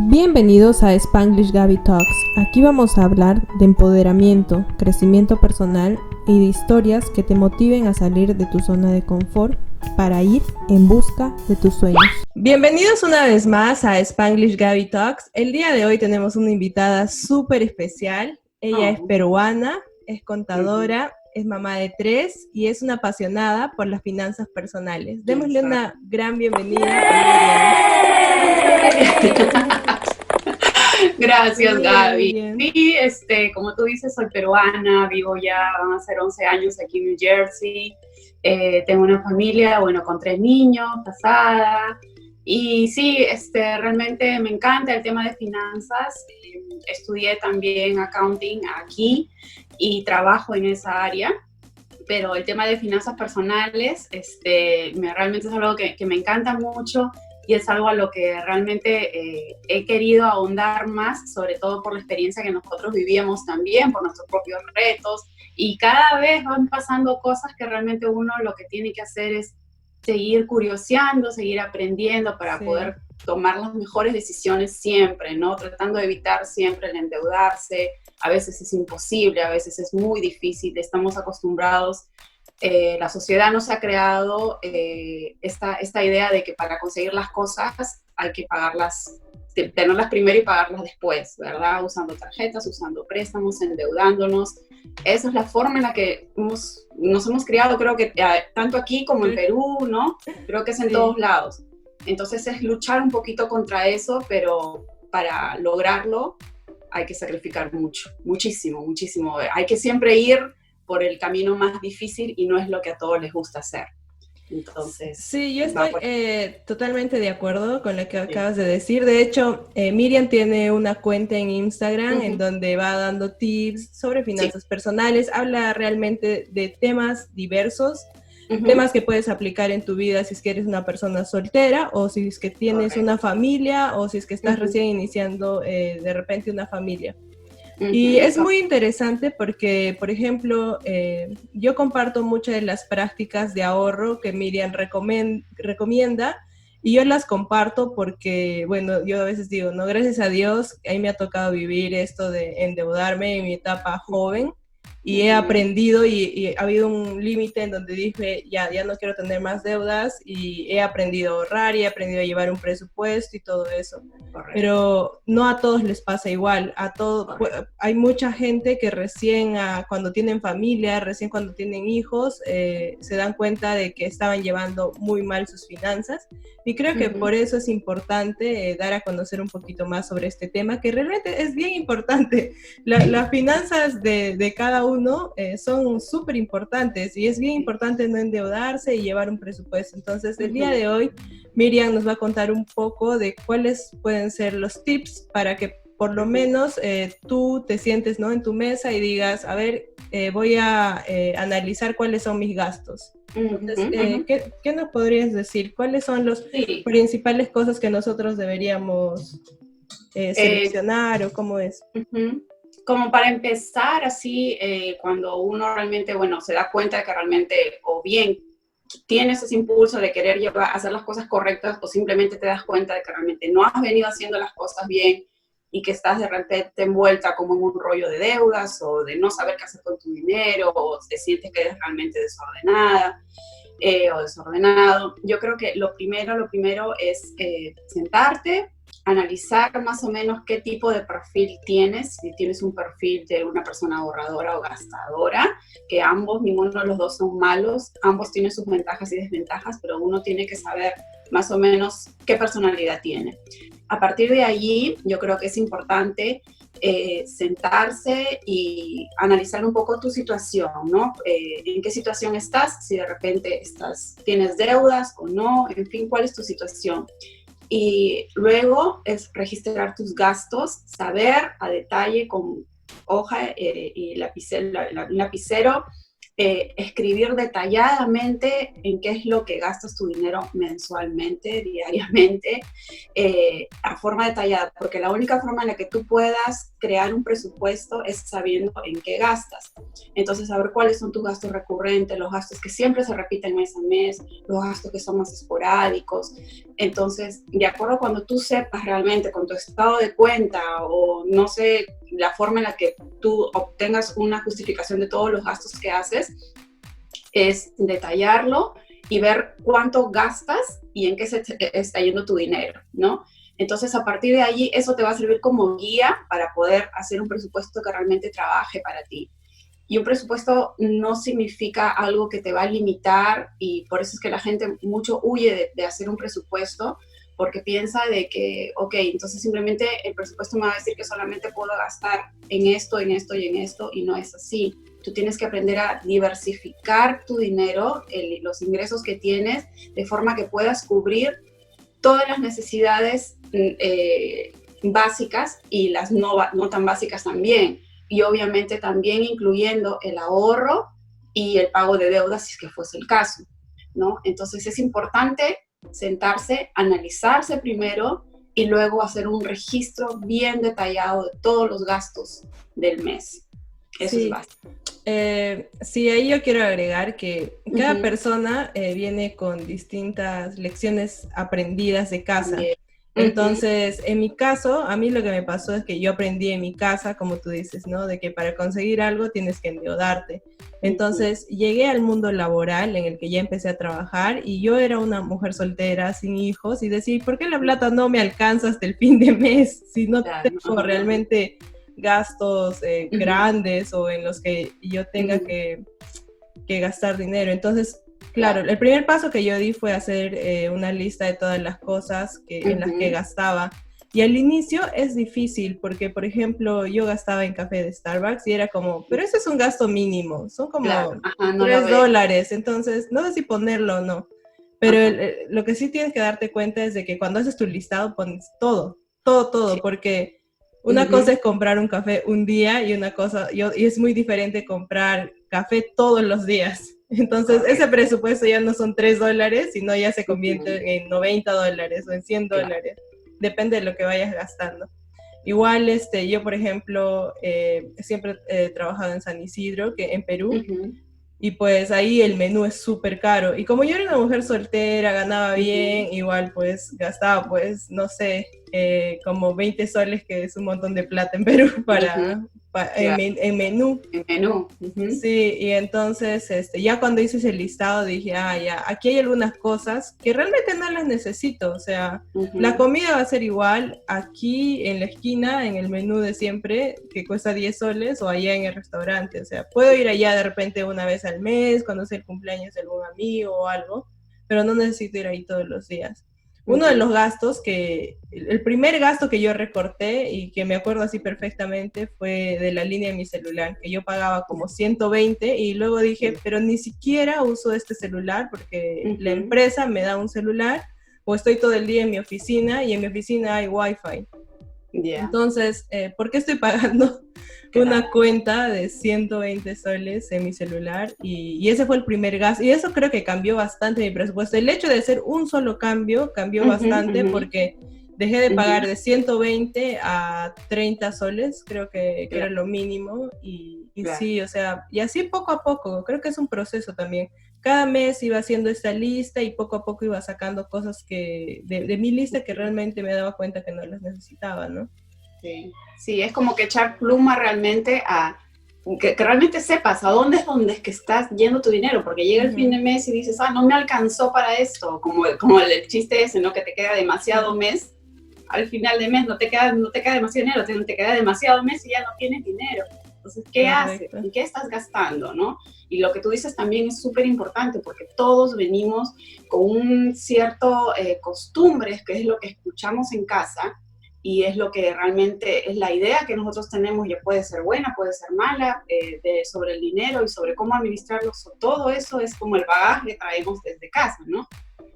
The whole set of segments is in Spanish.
Bienvenidos a Spanglish Gaby Talks. Aquí vamos a hablar de empoderamiento, crecimiento personal y de historias que te motiven a salir de tu zona de confort para ir en busca de tus sueños. Bienvenidos una vez más a Spanglish Gaby Talks. El día de hoy tenemos una invitada súper especial. Ella es peruana, es contadora, es mamá de 3 y es una apasionada por las finanzas personales. Démosle una gran bienvenida a Miriam. Gracias, Gaby. Bien. Sí, como tú dices, soy peruana, vivo ya, van a ser 11 años aquí en New Jersey. Tengo una familia, con 3 niños, casada. Y sí, realmente me encanta el tema de finanzas. Estudié también accounting aquí y trabajo en esa área. Pero el tema de finanzas personales, realmente es algo que me encanta mucho. Y es algo a lo que realmente he querido ahondar más, sobre todo por la experiencia que nosotros vivíamos también, por nuestros propios retos. Y cada vez van pasando cosas que realmente uno lo que tiene que hacer es seguir curioseando, seguir aprendiendo para poder tomar las mejores decisiones siempre, ¿no? Tratando de evitar siempre el endeudarse. A veces es imposible, a veces es muy difícil. Estamos acostumbrados. La sociedad nos ha creado esta idea de que para conseguir las cosas hay que pagarlas, tenerlas primero y pagarlas después, ¿verdad? Usando tarjetas, usando préstamos, endeudándonos. Esa es la forma en la que nos hemos criado, creo que tanto aquí como en Perú, ¿no? Creo que es en todos lados. Entonces es luchar un poquito contra eso, pero para lograrlo hay que sacrificar mucho, muchísimo, muchísimo. Hay que siempre ir por el camino más difícil y no es lo que a todos les gusta hacer. Entonces, sí, yo estoy totalmente de acuerdo con lo que acabas de decir. De hecho, Miriam tiene una cuenta en Instagram en donde va dando tips sobre finanzas personales, habla realmente de temas diversos, temas que puedes aplicar en tu vida si es que eres una persona soltera o si es que tienes una familia o si es que estás recién iniciando de repente una familia. Y es muy interesante porque, por ejemplo, yo comparto muchas de las prácticas de ahorro que Miriam recomienda y yo las comparto porque, bueno, yo a veces digo, no, gracias a Dios, a mí me ha tocado vivir esto de endeudarme en mi etapa joven y he aprendido y ha habido un límite en donde dije, ya no quiero tener más deudas y he aprendido a ahorrar y he aprendido a llevar un presupuesto y todo eso. Correcto. Pero no a todos les pasa igual, hay mucha gente que recién cuando tienen familia, recién cuando tienen hijos, se dan cuenta de que estaban llevando muy mal sus finanzas y creo que por eso es importante dar a conocer un poquito más sobre este tema, que realmente es bien importante. Las finanzas de cada uno son súper importantes y es bien importante no endeudarse y llevar un presupuesto. Entonces, el día de hoy, Miriam nos va a contar un poco de cuáles pueden ser los tips para que por lo menos tú te sientes, ¿no?, en tu mesa y digas, a ver, voy a analizar cuáles son mis gastos. Entonces, ¿qué nos podrías decir? ¿Cuáles son las principales cosas que nosotros deberíamos seleccionar o cómo es? Como para empezar, así, cuando uno realmente, se da cuenta de que realmente, o bien tienes ese impulso de querer hacer las cosas correctas, o simplemente te das cuenta de que realmente no has venido haciendo las cosas bien y que estás de repente envuelta como en un rollo de deudas o de no saber qué hacer con tu dinero o te sientes que eres realmente desordenada o desordenado. Yo creo que lo primero es sentarte, analizar más o menos qué tipo de perfil tienes, si tienes un perfil de una persona ahorradora o gastadora, que ninguno de los dos son malos, ambos tienen sus ventajas y desventajas, pero uno tiene que saber más o menos qué personalidad tiene. A partir de allí, yo creo que es importante sentarse y analizar un poco tu situación, ¿no? ¿En qué situación estás? Si de repente tienes deudas o no, en fin, ¿cuál es tu situación? Y luego es registrar tus gastos, saber a detalle con hoja y lapicero escribir detalladamente en qué es lo que gastas tu dinero mensualmente, diariamente, a forma detallada, porque la única forma en la que tú puedas crear un presupuesto es sabiendo en qué gastas. Entonces, saber cuáles son tus gastos recurrentes, los gastos que siempre se repiten mes a mes, los gastos que son más esporádicos. Entonces, de acuerdo cuando tú sepas realmente con tu estado de cuenta o no sé, la forma en la que tú obtengas una justificación de todos los gastos que haces, es detallarlo y ver cuánto gastas y en qué se está yendo tu dinero, ¿no? Entonces, a partir de allí, eso te va a servir como guía para poder hacer un presupuesto que realmente trabaje para ti. Y un presupuesto no significa algo que te va a limitar, y por eso es que la gente mucho huye de hacer un presupuesto, porque piensa de que, ok, entonces simplemente el presupuesto me va a decir que solamente puedo gastar en esto, en esto y en esto, y no es así. Tú tienes que aprender a diversificar tu dinero, los ingresos que tienes, de forma que puedas cubrir todas las necesidades básicas y las no tan básicas también. Y obviamente también incluyendo el ahorro y el pago de deudas, si es que fuese el caso, ¿no? Entonces es importante sentarse, analizarse primero y luego hacer un registro bien detallado de todos los gastos del mes. Eso sí. es básico. Sí, ahí yo quiero agregar que cada persona viene con distintas lecciones aprendidas de casa. También. Entonces, en mi caso, a mí lo que me pasó es que yo aprendí en mi casa, como tú dices, ¿no? De que para conseguir algo tienes que endeudarte. Entonces, llegué al mundo laboral en el que ya empecé a trabajar y yo era una mujer soltera, sin hijos, y decía, ¿por qué la plata no me alcanza hasta el fin de mes? Si no tengo realmente gastos grandes o en los que yo tenga que gastar dinero. Entonces, claro, el primer paso que yo di fue hacer una lista de todas las cosas en las que gastaba. Y al inicio es difícil porque, por ejemplo, yo gastaba en café de Starbucks y era como, pero ese es un gasto mínimo, son como $3, entonces no sé si ponerlo o no. Pero lo que sí tienes que darte cuenta es de que cuando haces tu listado pones todo, porque una cosa es comprar un café un día y y es muy diferente comprar café todos los días. Entonces, ese presupuesto ya no son $3, sino ya se convierte en $90 o en $100. Depende de lo que vayas gastando. Igual, yo, por ejemplo, siempre he trabajado en San Isidro, que en Perú, y pues ahí el menú es súper caro. Y como yo era una mujer soltera, ganaba bien, igual pues gastaba pues, no sé, como 20 soles, que es un montón de plata en Perú en menú. En menú. Sí, y entonces ya cuando hice ese listado dije, ya, aquí hay algunas cosas que realmente no las necesito. O sea, la comida va a ser igual aquí en la esquina, en el menú de siempre, que cuesta 10 soles, o allá en el restaurante. O sea, puedo ir allá de repente una vez al mes, cuando es el cumpleaños de algún amigo o algo, pero no necesito ir ahí todos los días. Uno de los gastos el primer gasto que yo recorté y que me acuerdo así perfectamente fue de la línea de mi celular, que yo pagaba como 120 y luego dije, pero ni siquiera uso este celular porque la empresa me da un celular o estoy todo el día en mi oficina y en mi oficina hay wifi. Entonces, ¿por qué estoy pagando una cuenta de 120 soles en mi celular? Y ese fue el primer gasto. Y eso creo que cambió bastante mi presupuesto. El hecho de hacer un solo cambio cambió bastante porque dejé de pagar de 120 a 30 soles, creo que era lo mínimo. Y sí, o sea, y así poco a poco, creo que es un proceso también. Cada mes iba haciendo esta lista y poco a poco iba sacando cosas de mi lista que realmente me daba cuenta que no las necesitaba, ¿no? Sí, es como que echar pluma realmente que realmente sepas a dónde es que estás yendo tu dinero, porque llega el fin de mes y dices, no me alcanzó para esto, como el chiste ese, ¿no? Que te queda demasiado mes, al final de mes no te queda demasiado dinero, te queda demasiado mes y ya no tienes dinero. Entonces, ¿qué haces? ¿Y qué estás gastando, no? Y lo que tú dices también es súper importante porque todos venimos con un cierto costumbres, que es lo que escuchamos en casa y es lo que realmente es la idea que nosotros tenemos, ya puede ser buena, puede ser mala, sobre el dinero y sobre cómo administrarlo. Todo eso es como el bagaje que traemos desde casa, ¿no?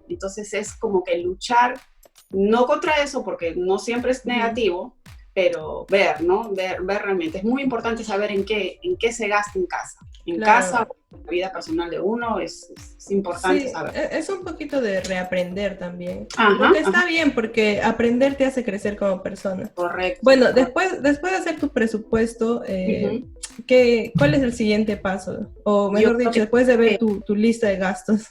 Entonces es como que luchar, no contra eso porque no siempre es negativo, pero ver, ¿no? Ver realmente. Es muy importante saber en qué se gasta en casa. En Claro. casa, la vida personal de uno es importante Sí, saber. es un poquito de reaprender también. Lo Ajá, que está bien, porque aprender te hace crecer como persona. correcto. Bueno, después de hacer tu presupuesto, Uh-huh. ¿cuál es el siguiente paso? O Yo mejor creo dicho, después de ver que tu lista de gastos.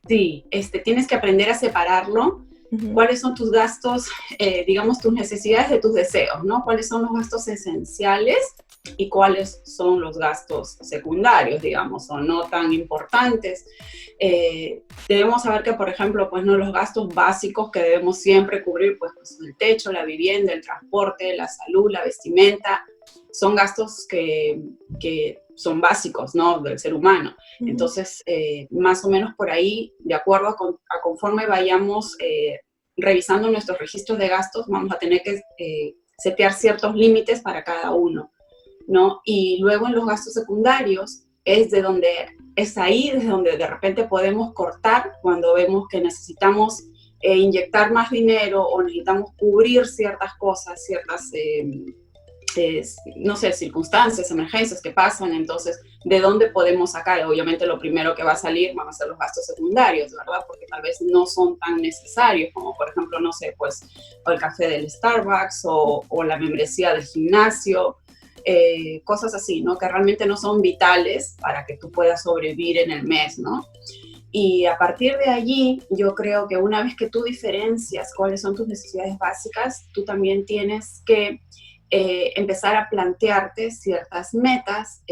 sí, tienes que aprender a separarlo. Ujú. ¿Cuáles son tus gastos, digamos, tus necesidades de tus deseos, ¿no? ¿Cuáles son los gastos esenciales y cuáles son los gastos secundarios, digamos, o no tan importantes? Debemos saber que, por ejemplo, pues no los gastos básicos que debemos siempre cubrir, pues el techo, la vivienda, el transporte, la salud, la vestimenta, son gastos que son básicos, ¿no? Del ser humano. Entonces, más o menos por ahí, de acuerdo a conforme vayamos revisando nuestros registros de gastos, vamos a tener que setear ciertos límites para cada uno, ¿no? Y luego en los gastos secundarios es ahí desde donde de repente podemos cortar cuando vemos que necesitamos inyectar más dinero o necesitamos cubrir ciertas cosas, ciertas no sé, circunstancias, emergencias que pasan, entonces, ¿de dónde podemos sacar? Obviamente lo primero que va a salir van a ser los gastos secundarios, ¿verdad? Porque tal vez no son tan necesarios, como por ejemplo, no sé, pues, o el café del Starbucks o la membresía del gimnasio, cosas así, ¿no? Que realmente no son vitales para que tú puedas sobrevivir en el mes, ¿no? Y a partir de allí, yo creo que una vez que tú diferencias cuáles son tus necesidades básicas, tú también tienes que empezar a plantearte ciertas metas.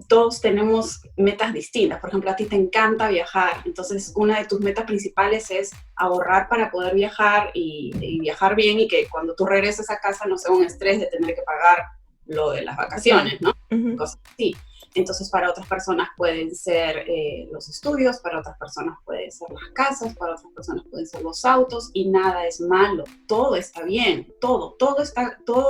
Todos tenemos metas distintas. Por ejemplo, a ti te encanta viajar, entonces una de tus metas principales es ahorrar para poder viajar y viajar bien y que cuando tú regreses a casa no sea un estrés de tener que pagar lo de las vacaciones, ¿no? Uh-huh. Cosas así. Entonces, para otras personas pueden ser los estudios, para otras personas pueden ser las casas, para otras personas pueden ser los autos, y nada es malo, todo está bien, todo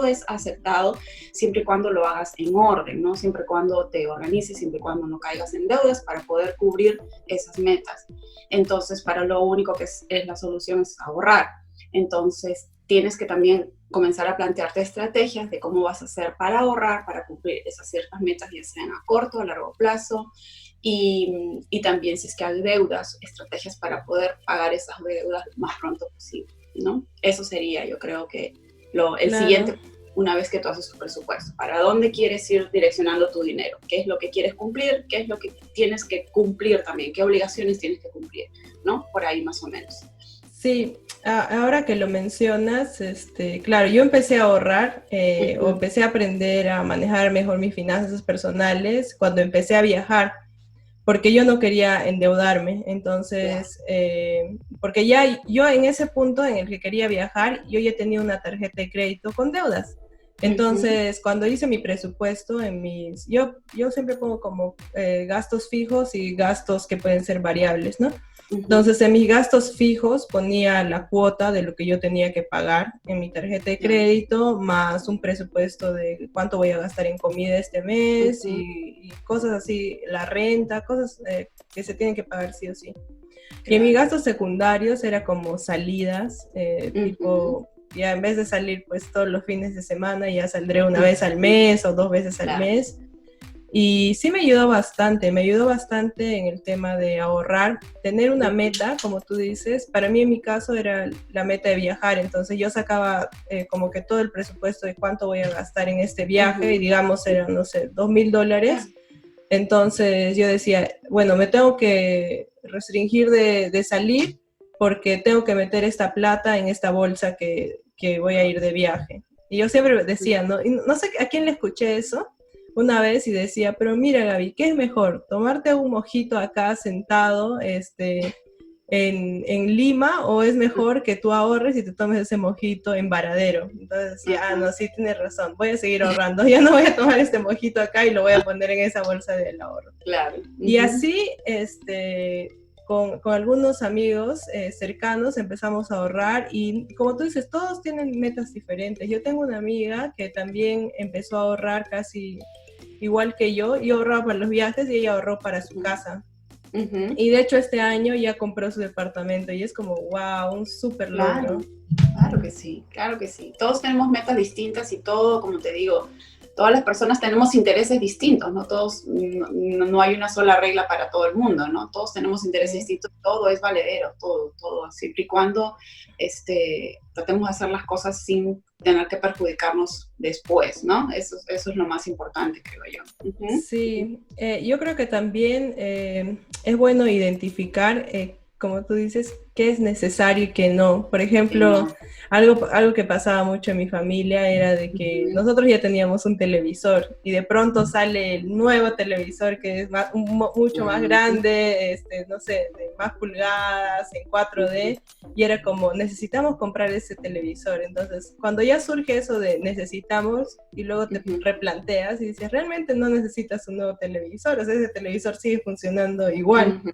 es aceptado siempre y cuando lo hagas en orden, ¿no? Siempre y cuando te organices, siempre y cuando no caigas en deudas para poder cubrir esas metas. Entonces, para lo único que es la solución es ahorrar. Entonces, tienes que también comenzar a plantearte estrategias de cómo vas a hacer para ahorrar, para cumplir esas ciertas metas, ya sean a corto o a largo plazo, y también si es que hay deudas, estrategias para poder pagar esas deudas lo más pronto posible, ¿no? Eso sería, yo creo que el Claro. siguiente, una vez que tú haces tu presupuesto, ¿para dónde quieres ir direccionando tu dinero? ¿Qué es lo que quieres cumplir? ¿Qué es lo que tienes que cumplir también? ¿Qué obligaciones tienes que cumplir? ¿No? Por ahí más o menos. Sí, ahora que lo mencionas, claro, yo empecé a ahorrar o empecé a aprender a manejar mejor mis finanzas personales cuando empecé a viajar, porque yo no quería endeudarme. Entonces, porque ya yo en ese punto en el que quería viajar, yo ya tenía una tarjeta de crédito con deudas. Entonces, cuando hice mi presupuesto, yo siempre pongo como gastos fijos y gastos que pueden ser variables, ¿no? Entonces, en mis gastos fijos ponía la cuota de lo que yo tenía que pagar en mi tarjeta de crédito, más un presupuesto de cuánto voy a gastar en comida este mes y cosas así, la renta, cosas que se tienen que pagar sí o sí. Y en mis gastos secundarios era como salidas, tipo, ya en vez de salir pues todos los fines de semana, ya saldré una vez al mes o 2 veces al mes. Y sí me ayudó bastante en el tema de ahorrar, tener una meta, como tú dices. Para mí en mi caso era la meta de viajar, entonces yo sacaba como que todo el presupuesto de cuánto voy a gastar en este viaje y digamos eran, no sé, $2,000. Entonces yo decía, bueno, me tengo que restringir de salir porque tengo que meter esta plata en esta bolsa que voy a ir de viaje. Y yo siempre decía, no sé a quién le escuché eso una vez y decía, pero mira Gaby, ¿qué es mejor? ¿Tomarte un mojito acá sentado en Lima o es mejor que tú ahorres y te tomes ese mojito en Varadero? Entonces decía, no, sí tienes razón, voy a seguir ahorrando, ya no voy a tomar este mojito acá y lo voy a poner en esa bolsa del ahorro. Claro. Y así, con algunos amigos cercanos empezamos a ahorrar y como tú dices, todos tienen metas diferentes. Yo tengo una amiga que también empezó a ahorrar casi igual que yo ahorraba para los viajes y ella ahorró para su casa. Ujú. Y de hecho este año ya compró su departamento y es como, wow, un súper logro. Claro, claro que sí, claro que sí. Todos tenemos metas distintas y todo, como te digo, todas las personas tenemos intereses distintos, ¿no? Todos, no hay una sola regla para todo el mundo, ¿no? Todos tenemos intereses distintos, todo es valedero, todo, siempre y cuando tratemos de hacer las cosas sin tener que perjudicarnos después, ¿no? Eso es lo más importante, creo yo. Ujú. Sí, yo creo que también es bueno identificar, como tú dices, qué es necesario y qué no. Por Que ejemplo, no. algo que pasaba mucho en mi familia era de que Ujú. nosotros ya teníamos un televisor y de pronto sale el nuevo televisor que es mucho más Ujú. grande, no sé, de más pulgadas, en 4D, y era como, necesitamos comprar ese televisor. Entonces, cuando ya surge eso de necesitamos y luego te Ujú. replanteas y dices, realmente no necesitas un nuevo televisor, o sea, ese televisor sigue funcionando igual. Ujú.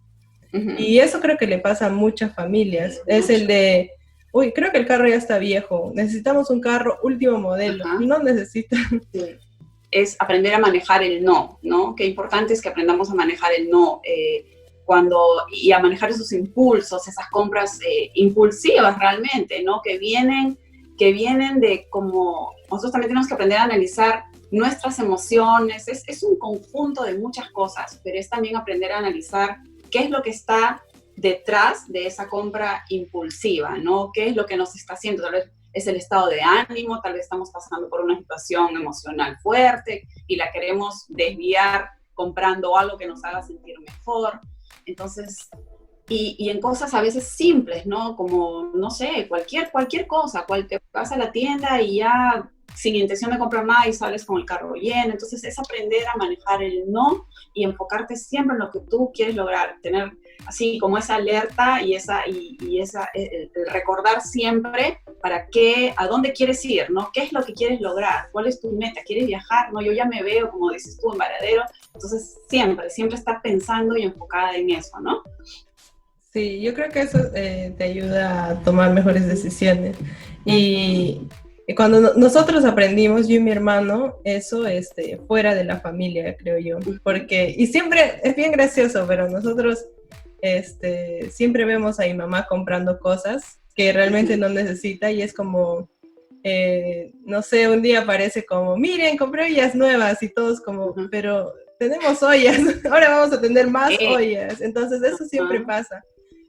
Ujú. Y eso creo que le pasa a muchas familias. Es el Mucho. de, uy, creo que el carro ya está viejo, necesitamos un carro último modelo. Ajá. No necesitan. Sí. Es aprender a manejar el no, ¿no? Qué importante es que aprendamos a manejar el no y a manejar esos impulsos, esas compras impulsivas realmente, ¿no? Que vienen de como, nosotros también tenemos que aprender a analizar nuestras emociones, es un conjunto de muchas cosas, pero es también aprender a analizar qué es lo que está detrás de esa compra impulsiva, ¿no? ¿Qué es lo que nos está haciendo? Tal vez es el estado de ánimo, tal vez estamos pasando por una situación emocional fuerte y la queremos desviar comprando algo que nos haga sentir mejor. Entonces, y en cosas a veces simples, ¿no? Como, no sé, cualquier cosa, te vas a la tienda y ya sin intención de comprar nada y sales con el carro lleno. Entonces es aprender a manejar el no y enfocarte siempre en lo que tú quieres lograr, tener así como esa alerta y el recordar siempre a dónde quieres ir, ¿no? ¿Qué es lo que quieres lograr? ¿Cuál es tu meta? ¿Quieres viajar? No, yo ya me veo, como dices tú, en Varadero. Entonces siempre estar pensando y enfocada en eso, ¿no? Sí, yo creo que eso te ayuda a tomar mejores decisiones. Y cuando nosotros aprendimos, yo y mi hermano, eso fuera de la familia, creo yo. Porque, y siempre es bien gracioso, pero nosotros siempre vemos a mi mamá comprando cosas que realmente no necesita y es como, no sé, un día aparece como, miren, compré ollas nuevas y todos como, pero tenemos ollas, ahora vamos a tener más ollas. Entonces eso siempre pasa.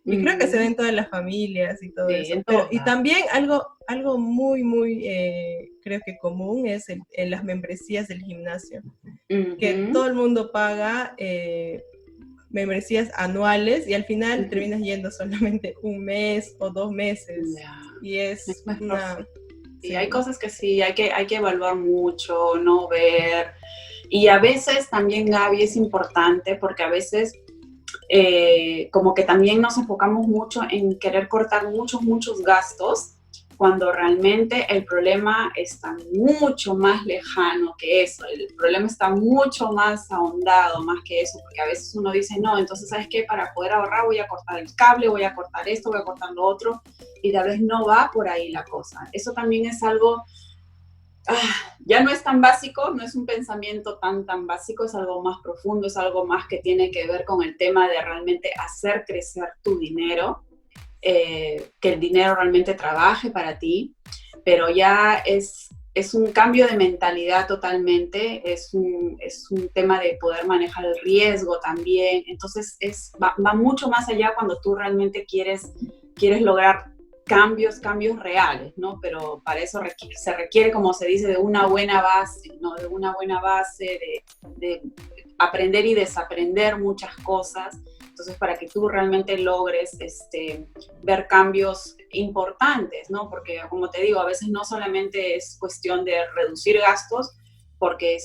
Y creo que se ve en todas las familias y todo Sí, eso. en Pero, todos y lados. también algo muy, muy, creo que común es las membresías del gimnasio. Que todo el mundo paga membresías anuales y al final terminas yendo solamente un mes o 2 meses. Y es mejor, una... sí, hay cosas que sí, hay que evaluar mucho, no ver. Y a veces también, Gaby, es importante porque a veces como que también nos enfocamos mucho en querer cortar muchos gastos, cuando realmente el problema está mucho más lejano que eso, el problema está mucho más ahondado, más que eso, porque a veces uno dice, no, entonces, ¿sabes qué? Para poder ahorrar voy a cortar el cable, voy a cortar esto, voy a cortar lo otro, y tal vez no va por ahí la cosa. Eso también es algo ya no es tan básico, no es un pensamiento tan básico, es algo más profundo, es algo más que tiene que ver con el tema de realmente hacer crecer tu dinero, que el dinero realmente trabaje para ti, pero ya es un cambio de mentalidad totalmente, es un tema de poder manejar el riesgo también, entonces va mucho más allá cuando tú realmente quieres lograr cambios reales, ¿no? Pero para eso se requiere, como se dice, de una buena base, ¿no? De una buena base, de aprender y desaprender muchas cosas. Entonces, para que tú realmente logres ver cambios importantes, ¿no? Porque, como te digo, a veces no solamente es cuestión de reducir gastos, porque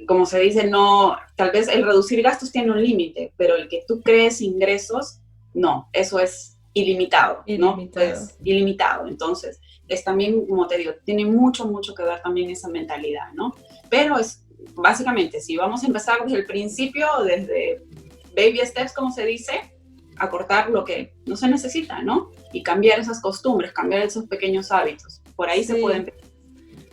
como se dice, no, tal vez el reducir gastos tiene un límite, pero el que tú crees ingresos, no, eso es ilimitado, ¿no? ilimitado. Pues ilimitado. Entonces, es también, como te digo, tiene mucho que ver también esa mentalidad, ¿no? Pero es, básicamente, si vamos a empezar desde el principio, desde baby steps, como se dice, a cortar lo que no se necesita, ¿no? Y cambiar esas costumbres, cambiar esos pequeños hábitos. Por ahí se puede empezar.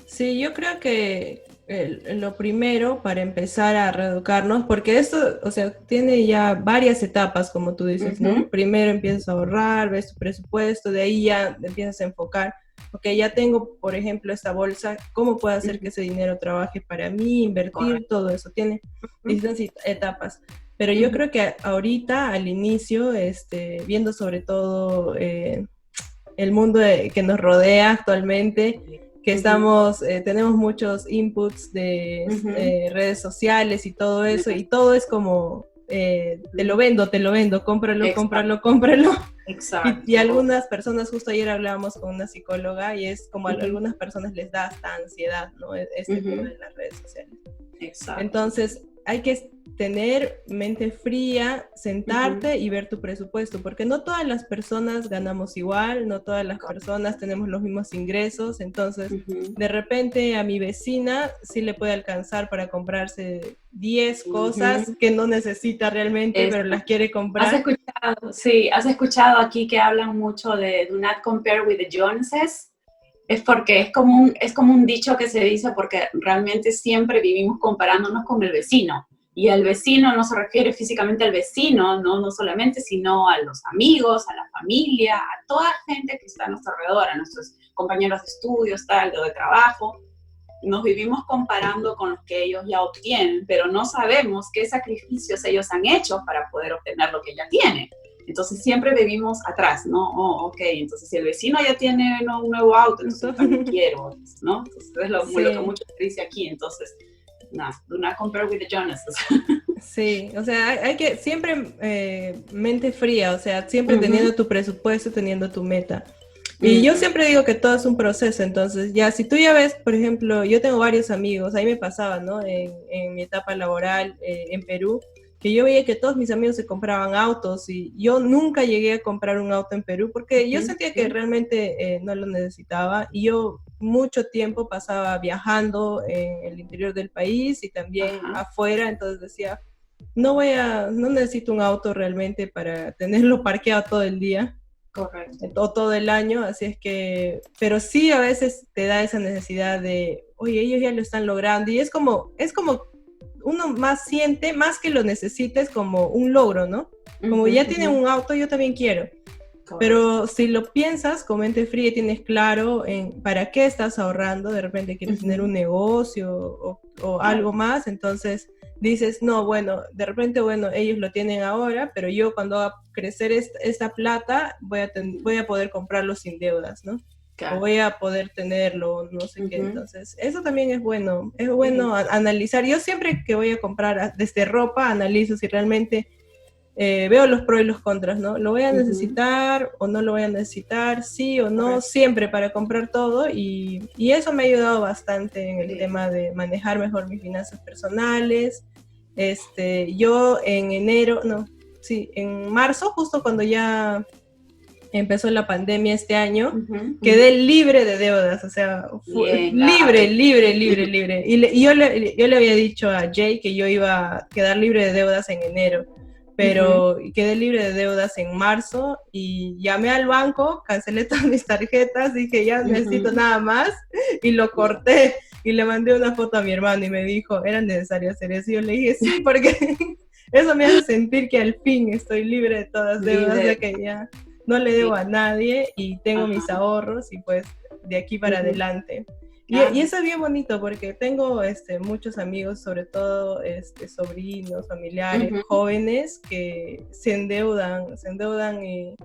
Sí, yo creo que lo primero para empezar a reeducarnos, porque esto, o sea, tiene ya varias etapas, como tú dices, ¿no? Primero empiezas a ahorrar, ves tu presupuesto, de ahí ya empiezas a enfocar, ok, ya tengo, por ejemplo, esta bolsa, ¿cómo puedo hacer que ese dinero trabaje para mí, invertir, todo eso? Tiene distintas etapas. Pero yo creo que ahorita, al inicio, viendo sobre todo el mundo que nos rodea actualmente, que tenemos muchos inputs de redes sociales y todo eso, y todo es como, te lo vendo, cómpralo, Exacto. cómpralo. Exacto. Y algunas personas, justo ayer hablábamos con una psicóloga, y es como a algunas personas les da hasta ansiedad, ¿no? Tema de las redes sociales. Exacto. Entonces, hay que tener mente fría, sentarte y ver tu presupuesto, porque no todas las personas ganamos igual, no todas las personas tenemos los mismos ingresos, entonces de repente a mi vecina sí le puede alcanzar para comprarse 10 cosas que no necesita realmente, pero las quiere comprar. ¿Has escuchado aquí que hablan mucho de do not compare with the Joneses? Es porque es como un dicho que se dice porque realmente siempre vivimos comparándonos con el vecino. Y el vecino no se refiere físicamente al vecino, no solamente, sino a los amigos, a la familia, a toda gente que está a nuestro alrededor, a nuestros compañeros de estudios, tal, o de trabajo. Nos vivimos comparando con los que ellos ya obtienen, pero no sabemos qué sacrificios ellos han hecho para poder obtener lo que ya tienen. Entonces siempre vivimos atrás, ¿no? Oh, ok, entonces si el vecino ya tiene un nuevo auto, entonces yo también quiero, ¿no? Entonces es lo que mucho se dice aquí, entonces, do not compare with the Joneses. Sí, o sea, hay que siempre mente fría, o sea, siempre teniendo tu presupuesto, teniendo tu meta. Y yo siempre digo que todo es un proceso, entonces ya, si tú ya ves, por ejemplo, yo tengo varios amigos, ahí me pasaba, ¿no? En mi etapa laboral en Perú, que yo veía que todos mis amigos se compraban autos y yo nunca llegué a comprar un auto en Perú porque yo sentía que realmente no lo necesitaba y yo mucho tiempo pasaba viajando en el interior del país y también afuera, entonces decía, no necesito un auto realmente para tenerlo parqueado todo el día. Correcto. O todo el año, así es que, pero sí a veces te da esa necesidad de, oye, ellos ya lo están logrando y es como uno más siente, más que lo necesites como un logro, ¿no? Como ya tienen un auto, yo también quiero. Correcto. Pero si lo piensas con mente fría y tienes claro en para qué estás ahorrando, de repente quieres tener un negocio o algo más, entonces dices, no, bueno, de repente, bueno, ellos lo tienen ahora, pero yo cuando haga crecer esta plata voy a poder comprarlo sin deudas, ¿no? Claro. O voy a poder tenerlo, no sé qué. Entonces, eso también es bueno analizar. Yo siempre que voy a comprar desde ropa, analizo si realmente veo los pros y los contras, ¿no? ¿Lo voy a necesitar o no lo voy a necesitar? Sí o no, siempre para comprar todo y eso me ha ayudado bastante en el tema de manejar mejor mis finanzas personales. Yo en marzo, justo cuando ya empezó la pandemia este año, quedé libre de deudas, o sea, libre. Y yo le había dicho a Jay que yo iba a quedar libre de deudas en enero, pero quedé libre de deudas en marzo y llamé al banco, cancelé todas mis tarjetas, dije ya no necesito nada más y lo corté y le mandé una foto a mi hermano y me dijo, ¿era necesario hacer eso? Y yo le dije, sí, porque eso me hace sentir que al fin estoy libre de todas deudas, de que ya no le debo a nadie y tengo mis ahorros y pues de aquí para adelante. Y eso es bien bonito porque tengo muchos amigos, sobre todo sobrinos, familiares, jóvenes que se endeudan y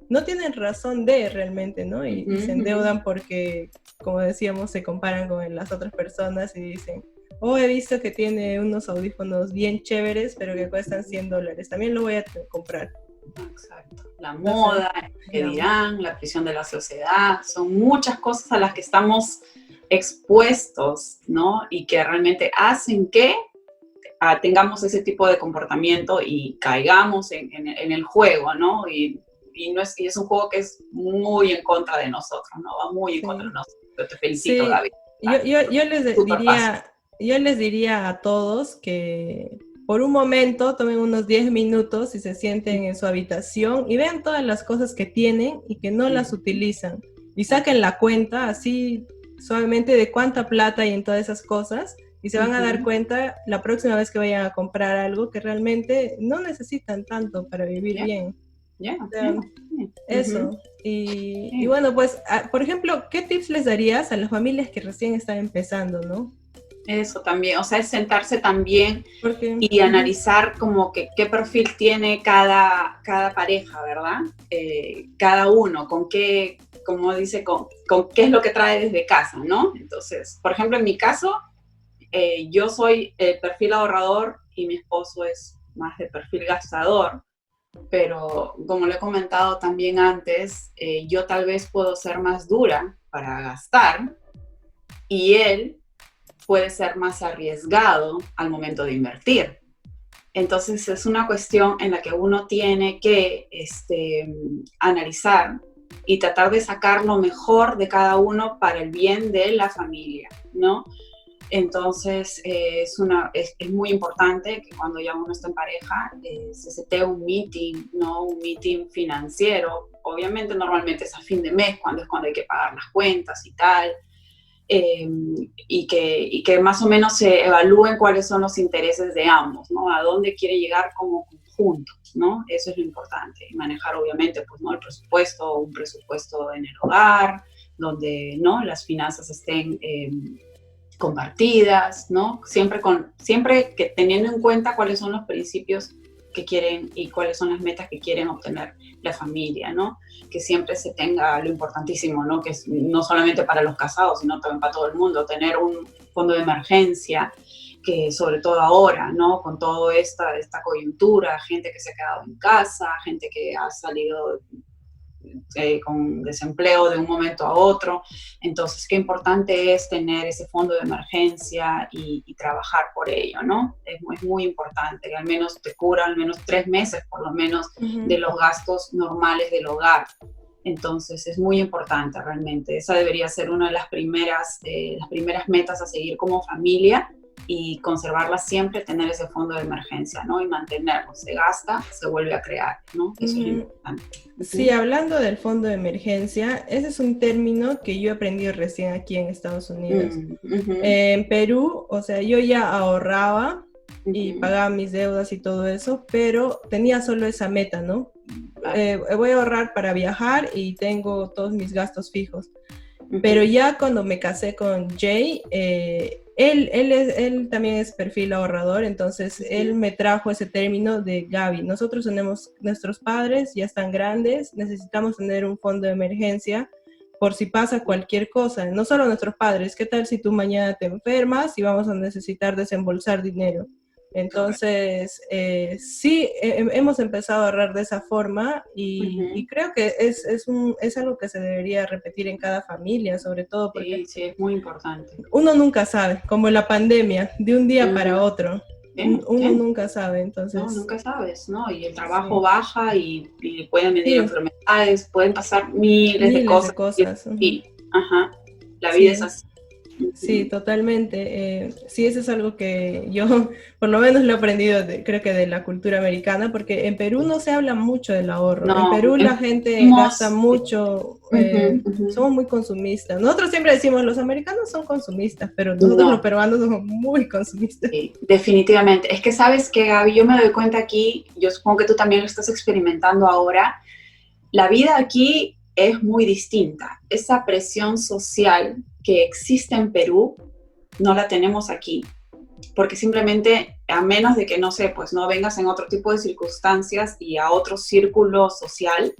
no tienen razón de realmente, ¿no? Y se endeudan porque, como decíamos, se comparan con las otras personas y dicen, oh, he visto que tiene unos audífonos bien chéveres, pero que cuestan $100, también lo voy a comprar. Exacto. La moda, que dirán, la presión de la sociedad, son muchas cosas a las que estamos expuestos, ¿no? Y que realmente hacen que tengamos ese tipo de comportamiento y caigamos en el juego, ¿no? Y es un juego que es muy en contra de nosotros, ¿no? Va muy en contra de nosotros. Yo te felicito, Gaby. Yo les diría a todos que por un momento tomen unos 10 minutos y se sienten en su habitación y vean todas las cosas que tienen y que no las utilizan. Y saquen la cuenta así suavemente de cuánta plata hay en todas esas cosas y se van a dar cuenta la próxima vez que vayan a comprar algo que realmente no necesitan tanto para vivir bien. Eso. Y bueno, pues, por ejemplo, ¿qué tips les darías a las familias que recién están empezando, no? Eso también, o sea, es sentarse también y analizar como que qué perfil tiene cada pareja, ¿verdad? Cada uno, con qué, como dice, con qué es lo que trae desde casa, ¿no? Entonces, por ejemplo, en mi caso, yo soy el perfil ahorrador y mi esposo es más de perfil gastador, pero como lo he comentado también antes, yo tal vez puedo ser más dura para gastar y él puede ser más arriesgado al momento de invertir. Entonces es una cuestión en la que uno tiene que analizar y tratar de sacar lo mejor de cada uno para el bien de la familia, ¿no? Entonces es muy importante que cuando ya uno está en pareja se setee un meeting, ¿no? Un meeting financiero. Obviamente normalmente es a fin de mes, cuando hay que pagar las cuentas y tal. Y que más o menos se evalúen cuáles son los intereses de ambos, ¿no? A dónde quiere llegar como conjunto, ¿no? Eso es lo importante. Y manejar, obviamente, pues, ¿no? Un presupuesto en el hogar, donde, ¿no? Las finanzas estén compartidas, ¿no? Siempre que teniendo en cuenta cuáles son los principios que quieren y cuáles son las metas que quieren obtener la familia, ¿no? Que siempre se tenga lo importantísimo, ¿no? Que es no solamente para los casados, sino también para todo el mundo, tener un fondo de emergencia, que sobre todo ahora, ¿no? Con toda esta coyuntura, gente que se ha quedado en casa, gente que ha salido con desempleo de un momento a otro. Entonces, qué importante es tener ese fondo de emergencia y trabajar por ello, ¿no? Es muy importante, que al menos te cubra al menos 3 meses, por lo menos, de los gastos normales del hogar. Entonces, es muy importante realmente. Esa debería ser una de las primeras metas a seguir como familia, y conservarla siempre, tener ese fondo de emergencia, ¿no? Y mantenerlo. Se gasta, se vuelve a crear, ¿no? Eso es importante. Sí, hablando del fondo de emergencia, ese es un término que yo he aprendido recién aquí en Estados Unidos. En Perú, o sea, yo ya ahorraba y pagaba mis deudas y todo eso, pero tenía solo esa meta, ¿no? Voy a ahorrar para viajar y tengo todos mis gastos fijos. Pero ya cuando me casé con Jay, él también es perfil ahorrador, entonces él me trajo ese término de Gaby. Nosotros tenemos, nuestros padres ya están grandes, necesitamos tener un fondo de emergencia por si pasa cualquier cosa. No solo nuestros padres, ¿qué tal si tú mañana te enfermas y vamos a necesitar desembolsar dinero? Entonces, sí, hemos empezado a ahorrar de esa forma y creo que es algo que se debería repetir en cada familia, sobre todo porque sí, es muy importante. Uno nunca sabe, como la pandemia, de un día para otro. Uno nunca sabe, entonces... No, nunca sabes, ¿no? Y el trabajo baja y pueden venir enfermedades, pueden pasar miles de cosas. La vida es así. Sí, totalmente. Sí, eso es algo que yo, por lo menos, lo he aprendido, creo que de la cultura americana, porque en Perú no se habla mucho del ahorro. En Perú la gente gasta mucho, somos muy consumistas. Nosotros siempre decimos, los americanos son consumistas, pero nosotros los peruanos somos muy consumistas. Sí, definitivamente. Es que sabes que, Gaby, yo me doy cuenta aquí, yo supongo que tú también lo estás experimentando ahora, la vida aquí es muy distinta. Esa presión social que existe en Perú, no la tenemos aquí, porque simplemente, a menos de que, no sé, pues no vengas en otro tipo de circunstancias y a otro círculo social,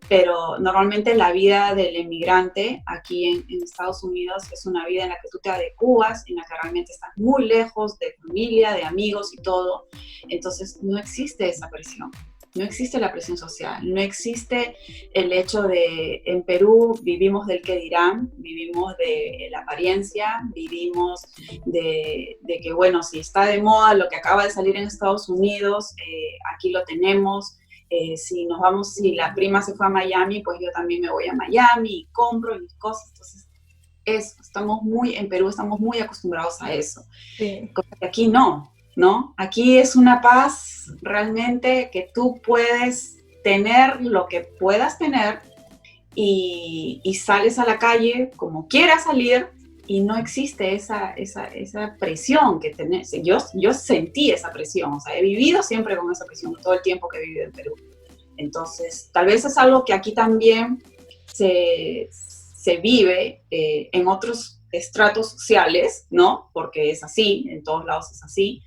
pero normalmente la vida del emigrante aquí en Estados Unidos es una vida en la que tú te adecuas, en la que realmente estás muy lejos de familia, de amigos y todo, entonces no existe esa presión. No existe la presión social, no existe el hecho de, en Perú vivimos del qué dirán, vivimos de la apariencia, vivimos de que, bueno, si está de moda lo que acaba de salir en Estados Unidos, aquí lo tenemos. Si la prima se fue a Miami, pues yo también me voy a Miami y compro mis cosas. Entonces, en Perú estamos muy acostumbrados a eso. Sí. Aquí no. Aquí es una paz realmente que tú puedes tener lo que puedas tener y sales a la calle como quieras salir y no existe esa presión que tenés. Yo sentí esa presión, o sea, he vivido siempre con esa presión todo el tiempo que he vivido en Perú. Entonces, tal vez es algo que aquí también se vive en otros estratos sociales, ¿no? Porque es así, en todos lados es así,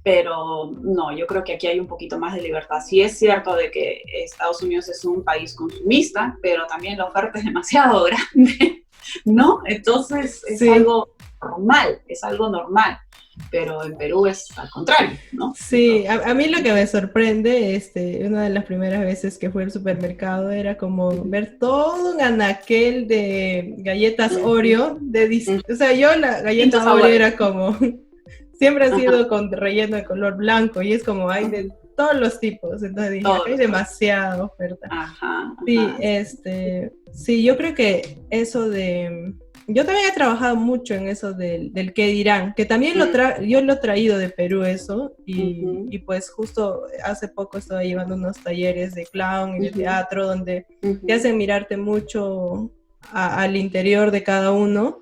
pero no, yo creo que aquí hay un poquito más de libertad. Sí es cierto de que Estados Unidos es un país consumista, pero también la oferta es demasiado grande, ¿no? Entonces es algo normal, pero en Perú es al contrario, ¿no? Sí, a mí lo que me sorprende, una de las primeras veces que fui al supermercado era como ver todo un anaquel de galletas Oreo, o sea, yo la galleta Oreo era como, siempre ha sido con relleno de color blanco y es como hay de todos los tipos, entonces dije, acá hay demasiada oferta. Sí, sí, yo creo que eso yo también he trabajado mucho en eso del qué dirán, que también yo lo he traído de Perú eso, y pues justo hace poco estaba llevando unos talleres de clown y de teatro donde te hacen mirarte mucho al interior de cada uno,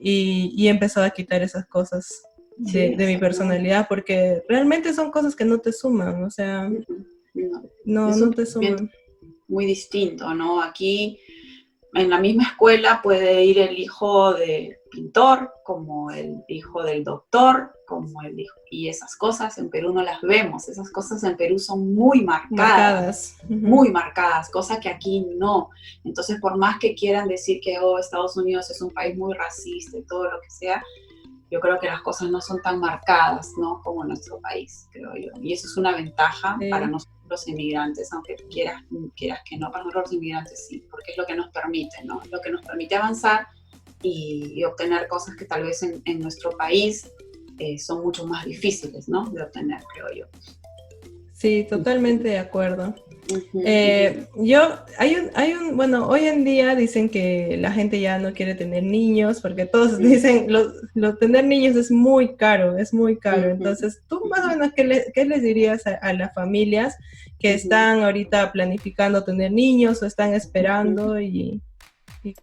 y he empezado a quitar esas cosas de mi personalidad, porque realmente son cosas que no te suman, o sea, no te suman. Muy distinto, ¿no? Aquí en la misma escuela puede ir el hijo del pintor, como el hijo del doctor, como el hijo, y esas cosas en Perú no las vemos, esas cosas en Perú son muy marcadas. Muy marcadas, cosa que aquí no. Entonces, por más que quieran decir que Estados Unidos es un país muy racista y todo lo que sea, yo creo que las cosas no son tan marcadas, ¿no? Como en nuestro país, creo yo. Y eso es una ventaja para nosotros los inmigrantes, aunque quieras que no, para nosotros los inmigrantes sí, porque es lo que nos permite, ¿no? Es lo que nos permite avanzar y obtener cosas que tal vez en nuestro país son mucho más difíciles, ¿no? De obtener, creo yo. Sí, totalmente de acuerdo. Bueno, hoy en día dicen que la gente ya no quiere tener niños porque todos dicen tener niños es muy caro. Entonces, ¿tú más o menos qué les dirías a las familias que están ahorita planificando tener niños o están esperando y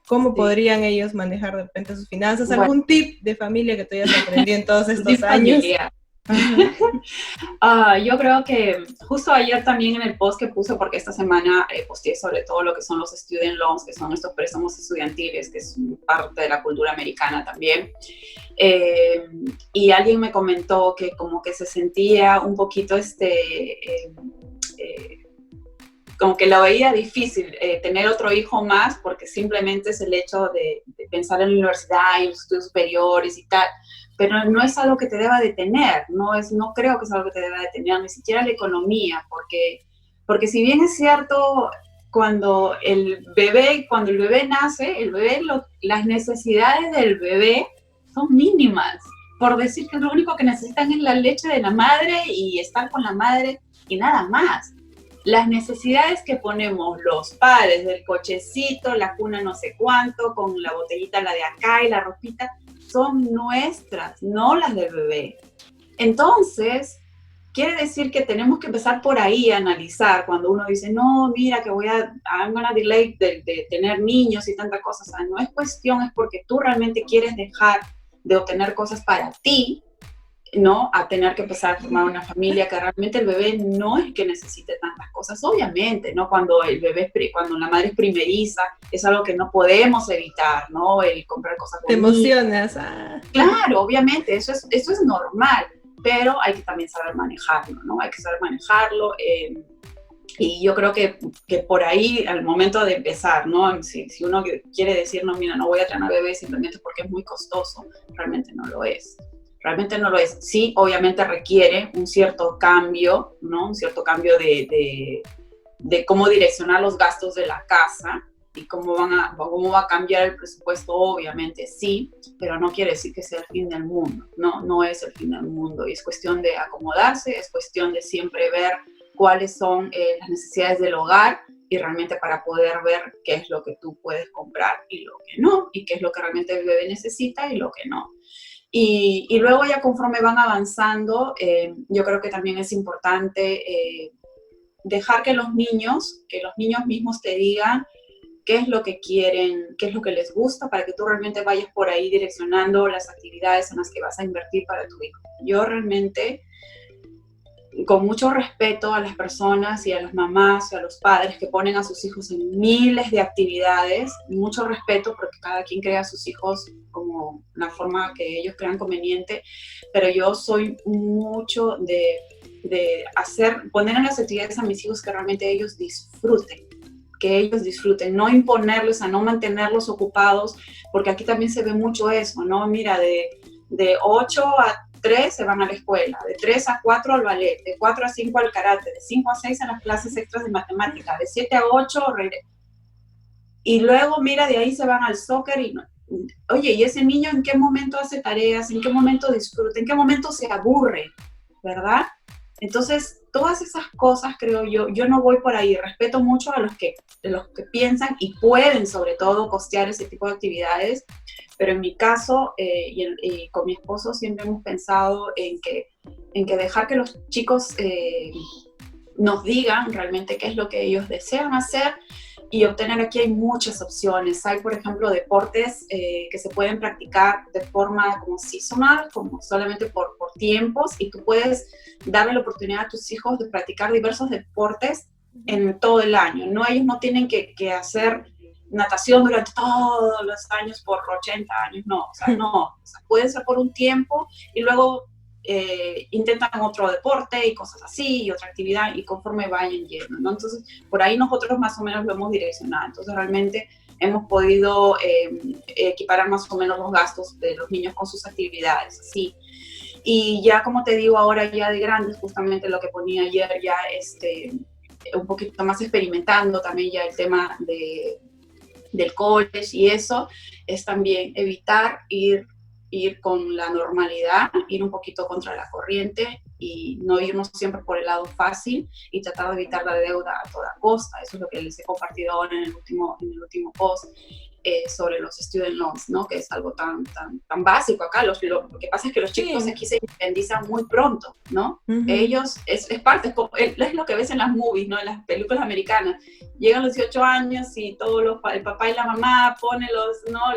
cómo podrían ellos manejar de repente sus finanzas? ¿Algún tip de familia que tú hayas aprendido en todos estos años? Yo creo que justo ayer también en el post que puse, porque esta semana posteé sobre todo lo que son los student loans, que son estos préstamos estudiantiles, que es parte de la cultura americana también, y alguien me comentó que como que se sentía un poquito como que lo veía difícil tener otro hijo más, porque simplemente es el hecho de pensar en la universidad y los estudios superiores y tal, pero no es algo que te deba detener, no creo que es algo que te deba detener, ni siquiera la economía, porque si bien es cierto, cuando el bebé nace, las necesidades del bebé son mínimas, por decir que lo único que necesitan es la leche de la madre y estar con la madre y nada más. Las necesidades que ponemos los padres del cochecito, la cuna no sé cuánto, con la botellita la de acá y la ropita, son nuestras, no las del bebé. Entonces, quiere decir que tenemos que empezar por ahí a analizar cuando uno dice, no, mira que I'm gonna delay de tener niños y tantas cosas. O sea, no es cuestión, es porque tú realmente quieres dejar de obtener cosas para ti, ¿no? A tener que empezar a formar una familia, que realmente el bebé no es que necesite tantas cosas, obviamente, ¿no? Cuando la madre es primeriza, es algo que no podemos evitar, ¿no? El comprar cosas bonitas. Te emocionas. Claro, obviamente, eso es normal, pero hay que también saber manejarlo, ¿no? Hay que saber manejarlo, y yo creo que por ahí, al momento de empezar, ¿no? Si uno quiere decir, no, mira, no voy a tener bebé simplemente porque es muy costoso, realmente no lo es. Realmente no lo es. Sí, obviamente requiere un cierto cambio, ¿no? Un cierto cambio de cómo direccionar los gastos de la casa y cómo va a cambiar el presupuesto, obviamente sí, pero no quiere decir que sea el fin del mundo, ¿no? No es el fin del mundo. Y es cuestión de acomodarse, es cuestión de siempre ver cuáles son las necesidades del hogar y realmente para poder ver qué es lo que tú puedes comprar y lo que no, y qué es lo que realmente el bebé necesita y lo que no. Y luego ya conforme van avanzando, yo creo que también es importante dejar que los niños mismos te digan qué es lo que quieren, qué es lo que les gusta, para que tú realmente vayas por ahí direccionando las actividades en las que vas a invertir para tu hijo. Yo realmente, con mucho respeto a las personas y a las mamás y a los padres que ponen a sus hijos en miles de actividades, mucho respeto porque cada quien crea a sus hijos como la forma que ellos crean conveniente, pero yo soy mucho de poner en las actividades a mis hijos que realmente ellos disfruten, no imponerles, a no mantenerlos ocupados, porque aquí también se ve mucho eso, ¿no? Mira, de 8 a 3 se van a la escuela, de 3 a 4 al ballet, de 4 a 5 al karate, de 5 a 6 a las clases extras de matemática, de 7 a 8, y luego, mira, de ahí se van al soccer y oye, ¿y ese niño en qué momento hace tareas? ¿En qué momento disfruta? ¿En qué momento se aburre? ¿Verdad? Entonces, todas esas cosas, creo yo no voy por ahí. Respeto mucho a los que piensan y pueden, sobre todo, costear ese tipo de actividades. Pero en mi caso, y con mi esposo, siempre hemos pensado en que dejar que los chicos nos digan realmente qué es lo que ellos desean hacer y obtener. Aquí hay muchas opciones. Hay, por ejemplo, deportes que se pueden practicar de forma como seasonal, como solamente por tiempos, y tú puedes darle la oportunidad a tus hijos de practicar diversos deportes en todo el año. No, ellos no tienen que hacer natación durante todos los años por 80 años, no. O sea, pueden ser por un tiempo y luego intentan otro deporte y cosas así, y otra actividad, y conforme vayan yendo, ¿no? Entonces, por ahí nosotros más o menos lo hemos direccionado. Entonces, realmente hemos podido equiparar más o menos los gastos de los niños con sus actividades, así. Y ya, como te digo, ahora ya de grandes, justamente lo que ponía ayer, ya un poquito más experimentando también ya el tema del college y eso, es también evitar ir con la normalidad, ir un poquito contra la corriente y no irnos siempre por el lado fácil y tratar de evitar la deuda a toda costa. Eso es lo que les he compartido ahora en el último post sobre los student loans, ¿no? Que es algo tan básico acá. Lo que pasa es que los chicos aquí se independizan muy pronto, ¿no? Ellos, es parte, es lo que ves en las movies, ¿no? En las películas americanas. Llegan los 18 años y el papá y la mamá ponen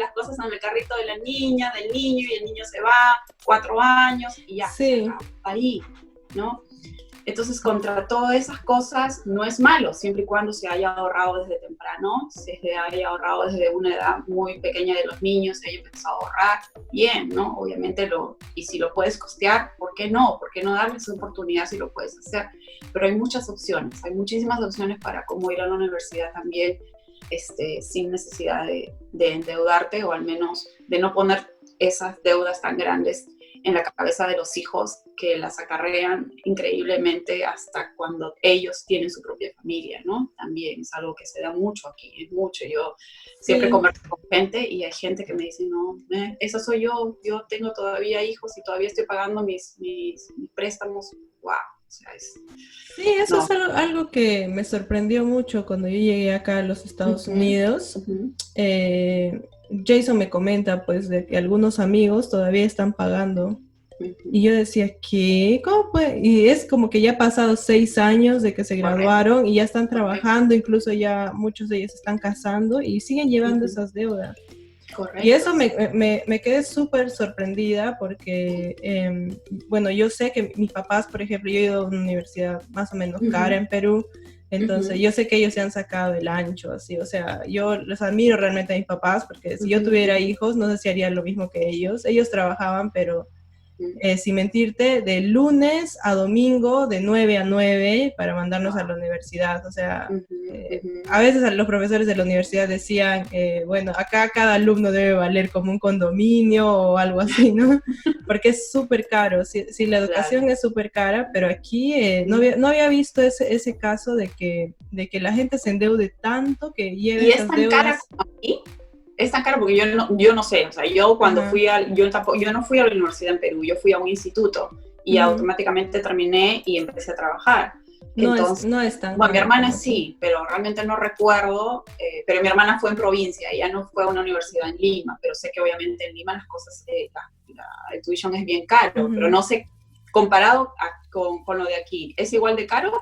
las cosas en el carrito de la niña, del niño, y el niño se va, 4 años, y ya, se acaba ahí, ¿no? Entonces, contra todas esas cosas no es malo, siempre y cuando se haya ahorrado desde temprano, se haya ahorrado desde una edad muy pequeña de los niños, se haya empezado a ahorrar bien, ¿no? Obviamente, y si lo puedes costear, ¿por qué no? ¿Por qué no darles esa oportunidad si lo puedes hacer? Pero hay muchas opciones, hay muchísimas opciones para cómo ir a la universidad también, sin necesidad de endeudarte, o al menos de no poner esas deudas tan grandes en la cabeza de los hijos, que las acarrean increíblemente hasta cuando ellos tienen su propia familia, ¿no? También es algo que se da mucho aquí, es mucho. Yo siempre converso con gente y hay gente que me dice, no, esa soy yo tengo todavía hijos y todavía estoy pagando mis préstamos. Wow. O sea, sí, eso es algo que me sorprendió mucho cuando yo llegué acá a los Estados Unidos. Jason me comenta, pues, de que algunos amigos todavía están pagando. Y yo decía, ¿qué? ¿Cómo puede? Y es como que ya ha pasado 6 años de que se graduaron y ya están trabajando, incluso ya muchos de ellos están casando y siguen llevando esas deudas. Correcto. Y eso me quedé súper sorprendida porque, bueno, yo sé que mis papás, por ejemplo, yo he ido a una universidad más o menos cara en Perú, entonces yo sé que ellos se han sacado el ancho, así, o sea, yo los admiro realmente a mis papás porque si yo tuviera hijos, no sé si haría lo mismo que ellos trabajaban, pero sin mentirte, de lunes a domingo, de 9 a 9, para mandarnos a la universidad. O sea, a veces los profesores de la universidad decían, bueno, acá cada alumno debe valer como un condominio o algo así, ¿no? Porque es súper caro. Sí, la educación es súper cara, pero aquí no había visto ese caso de que la gente se endeude tanto que lleve esas deudas. ¿Y es tan cara como aquí? Es tan caro porque yo no sé, o sea, yo cuando yo no fui a la universidad en Perú, yo fui a un instituto y automáticamente terminé y empecé a trabajar. Entonces, no es tan bueno, mi hermana sí, pero realmente no recuerdo, pero mi hermana fue en provincia, ella no fue a una universidad en Lima, pero sé que obviamente en Lima las cosas, el tuition es bien caro, pero no sé, comparado con lo de aquí, ¿es igual de caro?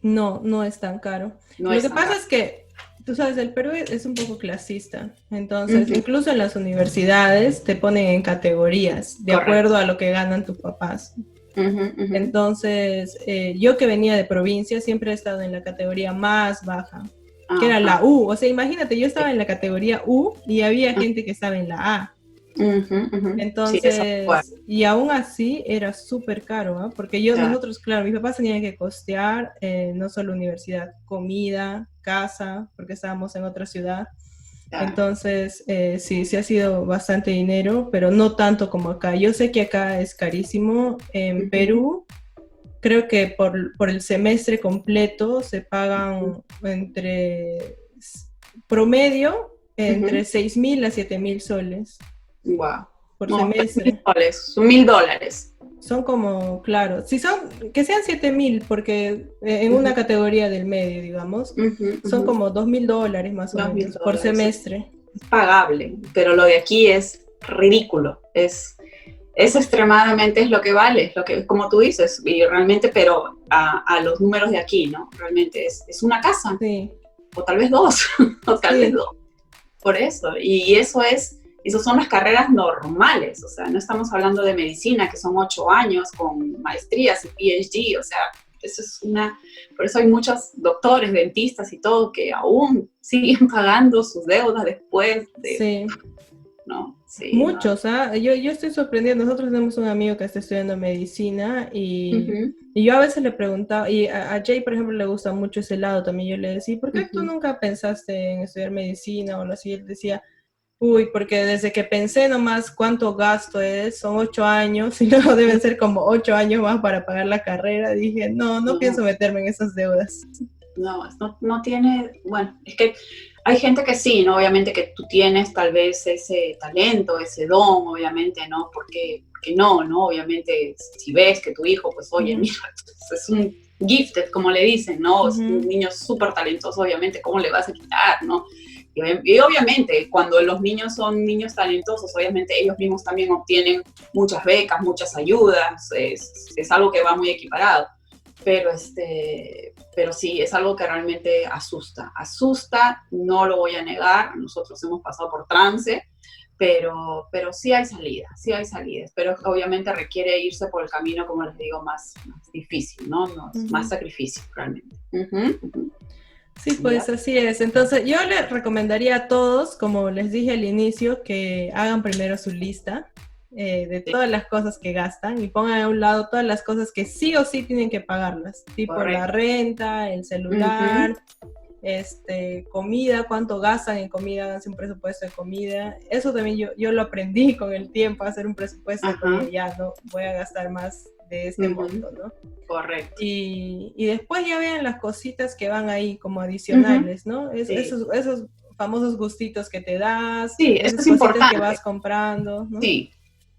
No es tan caro. Lo que pasa es que tú sabes, el Perú es un poco clasista, entonces incluso en las universidades te ponen en categorías de acuerdo a lo que ganan tus papás. Entonces, yo que venía de provincia siempre he estado en la categoría más baja, que era la U. O sea, imagínate, yo estaba en la categoría U y había gente que estaba en la A. Entonces, y aún así era súper caro, ¿eh? Porque nosotros, claro, mis papás tenían que costear no solo universidad, comida, casa, porque estábamos en otra ciudad. Entonces, sí ha sido bastante dinero, pero no tanto como acá. Yo sé que acá es carísimo. En Perú, creo que por el semestre completo se pagan promedio, entre 6.000 a 7.000 soles. Wow. Por semestre. Son $1.000. Son como, claro, que sean 7.000, porque en una categoría del medio, digamos, son como $2.000 más o menos por semestre. Es pagable, pero lo de aquí es ridículo. Es extremadamente es lo que vale, es lo que, como tú dices, y realmente, pero a los números de aquí, ¿no? Realmente es una casa, sí. O tal vez dos, o tal vez dos. Por eso, y esas son las carreras normales, o sea, no estamos hablando de medicina, que son 8 años con maestrías y PhD, o sea, por eso hay muchos doctores, dentistas y todo, que aún siguen pagando sus deudas después de... Sí. ¿No? Sí, muchos, ¿ah? Yo estoy sorprendida. Nosotros tenemos un amigo que está estudiando medicina y yo a veces le preguntaba, y a Jay, por ejemplo, le gusta mucho ese lado también. Yo le decía, ¿por qué tú nunca pensaste en estudiar medicina o algo así? Él decía, porque desde que pensé nomás cuánto gasto son 8 años y luego deben ser como 8 años más para pagar la carrera. Dije, no pienso meterme en esas deudas. No tiene, bueno, es que hay gente que sí, ¿no? Obviamente que tú tienes tal vez ese talento, ese don, obviamente, ¿no? Porque no, obviamente si ves que tu hijo, pues oye, mira, es un gifted, como le dicen, ¿no? Es un niño súper talentoso, obviamente, ¿cómo le vas a quitar, no? Y obviamente, cuando los niños son niños talentosos, obviamente ellos mismos también obtienen muchas becas, muchas ayudas, es algo que va muy equiparado. Pero sí, es algo que realmente asusta, no lo voy a negar, nosotros hemos pasado por trance, pero sí hay salidas, pero obviamente requiere irse por el camino, como les digo, más difícil, ¿no? Más sacrificio, realmente. Sí, pues así es. Entonces, yo les recomendaría a todos, como les dije al inicio, que hagan primero su lista de todas las cosas que gastan y pongan a un lado todas las cosas que sí o sí tienen que pagarlas, tipo la renta, el celular, comida, cuánto gastan en comida, háganse un presupuesto de comida. Eso también yo lo aprendí con el tiempo, a hacer un presupuesto porque ya no voy a gastar más de este monto, ¿no? Correcto. Y después ya vean las cositas que van ahí como adicionales, ¿no? Esos famosos gustitos que te das, esas es importante que vas comprando, ¿no?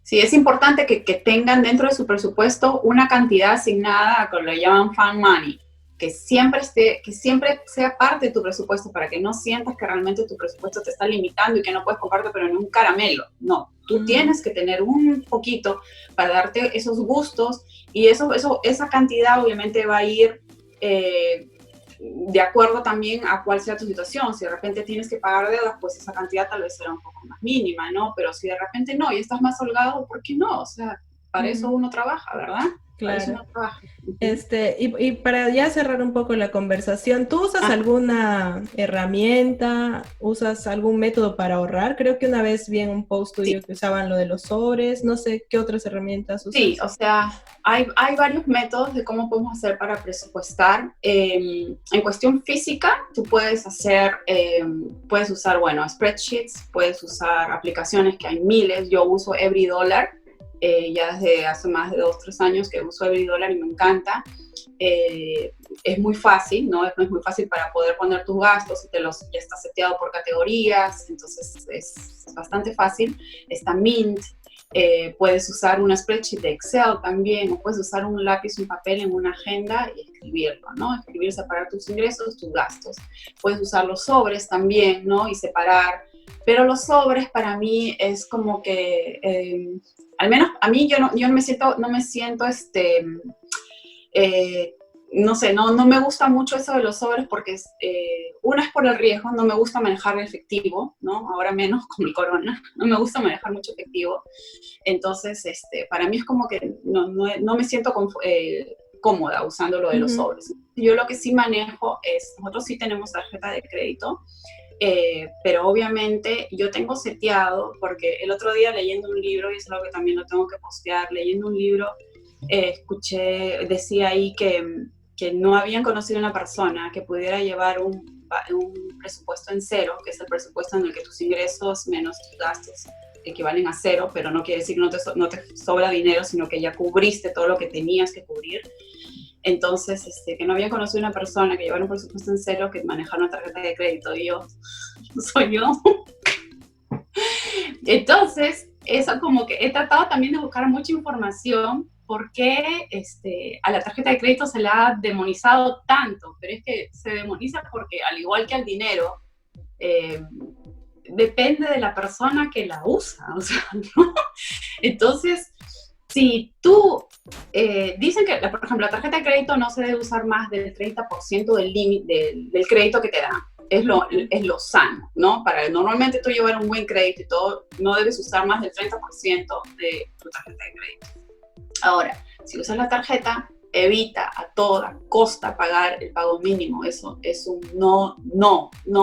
Sí, es importante que tengan dentro de su presupuesto una cantidad asignada, que lo llaman fan money, que siempre sea parte de tu presupuesto, para que no sientas que realmente tu presupuesto te está limitando y que no puedes comprarte pero en un caramelo. No, tú tienes que tener un poquito para darte esos gustos, y esa cantidad obviamente va a ir de acuerdo también a cuál sea tu situación. Si de repente tienes que pagar deudas, pues esa cantidad tal vez será un poco más mínima, ¿no? Pero si de repente no, y estás más holgado, ¿por qué no? O sea, para eso uno trabaja, ¿verdad? Claro. Para eso uno trabaja. Y para ya cerrar un poco la conversación, ¿tú usas alguna herramienta? ¿Usas algún método para ahorrar? Creo que una vez vi en un post tuyo que usaban lo de los sobres. No sé, ¿qué otras herramientas usas? Sí, o sea, hay varios métodos de cómo podemos hacer para presupuestar. En cuestión física, tú puedes usar, bueno, spreadsheets, puedes usar aplicaciones que hay miles. Yo uso EveryDollar. Ya desde hace más de 2-3 años que uso EveryDollar y me encanta. Es muy fácil, ¿no? Es muy fácil para poder poner tus gastos, ya está seteado por categorías, entonces es bastante fácil. Está Mint, puedes usar una spreadsheet de Excel también, o puedes usar un lápiz, un papel en una agenda y escribirlo, ¿no? Escribir, separar tus ingresos, tus gastos. Puedes usar los sobres también, ¿no? Y separar. Pero los sobres para mí es como que, al menos a mí yo no me siento no sé, no me gusta mucho eso de los sobres porque una es por el riesgo, no me gusta manejar efectivo, ¿no? Ahora menos con el corona, no me gusta manejar mucho efectivo. Entonces, para mí es como que no me siento cómoda usando lo de los sobres. Yo lo que sí manejo es, nosotros sí tenemos tarjeta de crédito, pero obviamente yo tengo seteado, porque el otro día leyendo un libro, y es algo que también lo tengo que postear, leyendo un libro, decía ahí que no habían conocido una persona que pudiera llevar un presupuesto en cero, que es el presupuesto en el que tus ingresos menos tus gastos equivalen a cero, pero no quiere decir que no te sobra dinero, sino que ya cubriste todo lo que tenías que cubrir. Entonces, que no había conocido una persona que llevara un presupuesto en cero que manejara una tarjeta de crédito, y yo, soy yo. Entonces, eso como que he tratado también de buscar mucha información porque a la tarjeta de crédito se la ha demonizado tanto, pero es que se demoniza porque, al igual que al dinero, depende de la persona que la usa, o sea, ¿no? Entonces, si tú, dicen que, por ejemplo, la tarjeta de crédito no se debe usar más del 30% del límite del crédito que te dan. Es lo sano, ¿no? Para normalmente tú llevar un buen crédito y todo, no debes usar más del 30% de tu tarjeta de crédito. Ahora, si usas la tarjeta, evita a toda costa pagar el pago mínimo. Eso es un no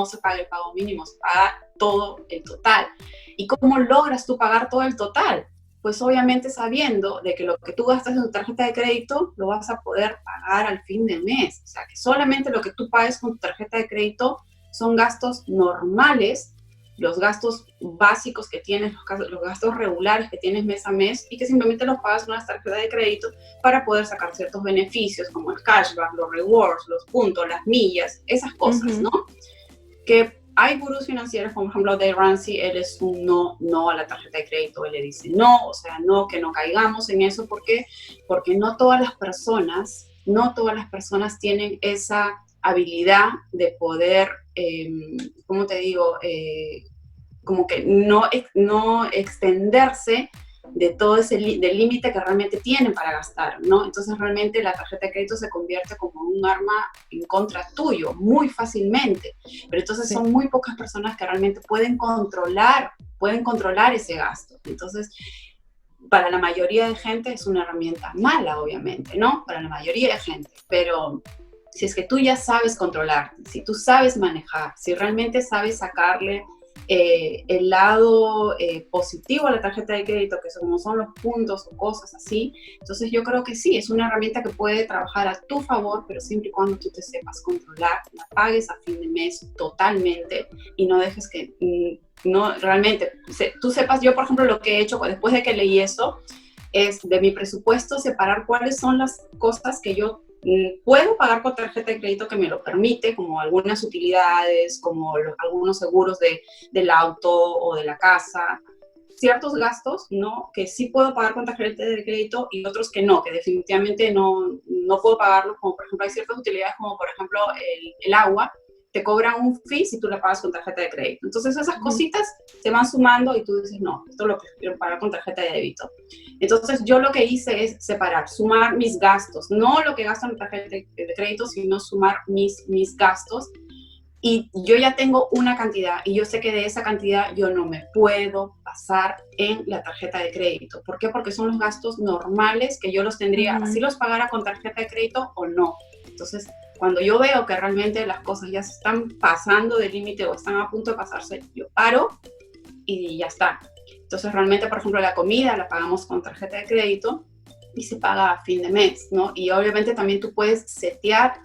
se paga el pago mínimo, se paga todo el total. ¿Y cómo logras tú pagar todo el total? Pues obviamente sabiendo de que lo que tú gastas en tu tarjeta de crédito lo vas a poder pagar al fin de mes. O sea, que solamente lo que tú pagues con tu tarjeta de crédito son gastos normales, los gastos básicos que tienes, los gastos regulares que tienes mes a mes, y que simplemente los pagas con una tarjeta de crédito para poder sacar ciertos beneficios como el cashback, los rewards, los puntos, las millas, esas cosas, ¿no? Que hay gurús financieros, como por ejemplo Dave Ramsey, él es un no a la tarjeta de crédito, él le dice no, o sea, no, que no caigamos en eso. ¿Por qué? Porque no todas las personas tienen esa habilidad de poder, ¿cómo te digo? Como que no extenderse de todo del límite que realmente tienen para gastar, ¿no? Entonces realmente la tarjeta de crédito se convierte como un arma en contra tuyo muy fácilmente, pero entonces son muy pocas personas que realmente pueden controlar ese gasto. Entonces, para la mayoría de gente es una herramienta mala, obviamente, ¿no? Para la mayoría de gente, pero si es que tú ya sabes controlar, si tú sabes manejar, si realmente sabes sacarle el lado positivo a la tarjeta de crédito, que como son los puntos o cosas así, entonces yo creo que sí, es una herramienta que puede trabajar a tu favor, pero siempre y cuando tú te sepas controlar, la pagues a fin de mes totalmente y no dejes que, no realmente, tú sepas. Yo por ejemplo lo que he hecho después de que leí eso es de mi presupuesto separar cuáles son las cosas que yo puedo pagar con tarjeta de crédito que me lo permite, como algunas utilidades, como algunos seguros del auto o de la casa, ciertos gastos, ¿no? Que sí puedo pagar con tarjeta de crédito y otros que no, que definitivamente no puedo pagarlos, como por ejemplo hay ciertas utilidades como por ejemplo el agua, te cobran un fee si tú la pagas con tarjeta de crédito. Entonces esas cositas se van sumando y tú dices, no, esto lo prefiero pagar con tarjeta de débito. Entonces yo lo que hice es separar, sumar mis gastos, no lo que gasto en tarjeta de crédito, sino sumar mis gastos. Y yo ya tengo una cantidad y yo sé que de esa cantidad yo no me puedo pasar en la tarjeta de crédito. ¿Por qué? Porque son los gastos normales que yo los tendría, así los pagara con tarjeta de crédito o no. Entonces, cuando yo veo que realmente las cosas ya se están pasando del límite o están a punto de pasarse, yo paro y ya está. Entonces, realmente, por ejemplo, la comida la pagamos con tarjeta de crédito y se paga a fin de mes, ¿no? Y obviamente también tú puedes setear